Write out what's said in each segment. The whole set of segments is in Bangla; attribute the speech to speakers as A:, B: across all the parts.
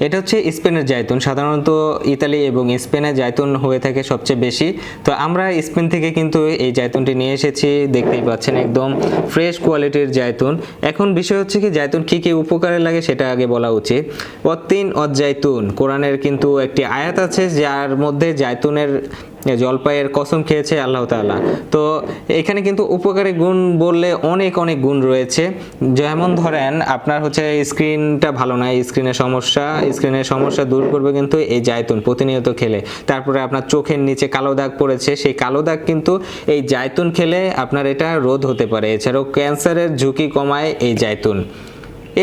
A: এটা হচ্ছে স্পেনের জায়তুন। সাধারণত ইতালি এবং স্পেনের জায়তুন হয়ে থাকে সবচেয়ে বেশি। তো আমরা স্পেন থেকে কিন্তু এই জায়তুনটি নিয়ে এসেছি, দেখতেই পাচ্ছেন একদম ফ্রেশ কোয়ালিটির জায়তুন। এখন বিষয় হচ্ছে কি জায়তুন কী কী উপকারে লাগে সেটা আগে বলা উচিত। ওয়াত্তিন জায়তুন, কোরআনের কিন্তু একটি আয়াত আছে যার মধ্যে জায়তুনের জলপাইয়ের কসম খেয়েছে আল্লাহ তাআলা। তো এখানে কিন্তু উপকারী গুণ বললে অনেক অনেক গুণ রয়েছে। যেমন ধরেন আপনার হচ্ছে স্ক্রিনটা ভালো না, স্ক্রিনের সমস্যা দূর করবে কিন্তু এই জায়তুন প্রতিনিয়ত খেলে। তারপরে আপনার চোখের নিচে কালো দাগ পড়েছে, সেই কালো দাগ কিন্তু এই জায়তুন খেলে আপনার এটা রোধ হতে পারে। এছাড়াও ক্যান্সারের ঝুঁকি কমায় এই জায়তুন।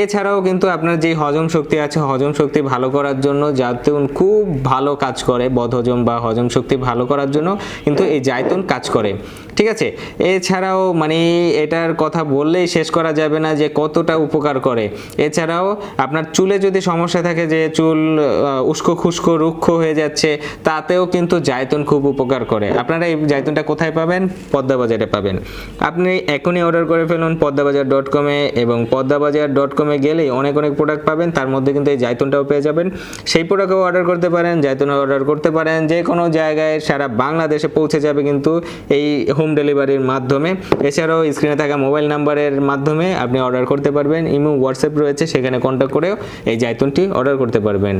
A: এছাড়াও কিন্তু আপনার যে হজম শক্তি আছে, হজম শক্তি ভালো করার জন্য জায়তুন খুব ভালো কাজ করে। বদহজম বা হজম শক্তি ভালো করার জন্য কিন্তু এই জায়তুন কাজ করে, ঠিক আছে। এছাড়াও মানে এটার কথা বললেই শেষ করা যাবে না যে কতটা উপকার করে। এছাড়াও আপনার চুলে যদি সমস্যা থাকে, যে চুল উস্কো খুস্কো রুক্ষ হয়ে যাচ্ছে, তাতেও কিন্তু জায়তুন খুব উপকার করে। আপনারা এই জায়তুনটা কোথায় পাবেন? পদ্মাবাজারে পাবেন। আপনি এখনই অর্ডার করে ফেলুন পদ্মাবাজার.com-এ, এবং পদ্মাবাজার.com-এ গেলেই অনেক অনেক প্রোডাক্ট পাবেন, তার মধ্যে কিন্তু এই জায়তুনটাও পেয়ে যাবেন। সেই প্রোডাক্টও অর্ডার করতে পারেন, জায়তুনও অর্ডার করতে পারেন। যে কোনো জায়গায় সারা বাংলাদেশে পৌঁছে যাবে কিন্তু এই হোম ডেলিভারির মাধ্যমে। এছাড়াও স্ক্রিনে থাকা মোবাইল নাম্বারের মাধ্যমে আপনি অর্ডার করতে পারবেন। ইমো, হোয়াটসঅ্যাপ রয়েছে, সেখানে কন্ট্যাক্ট করেও এই জায়তুনটি অর্ডার করতে পারবেন।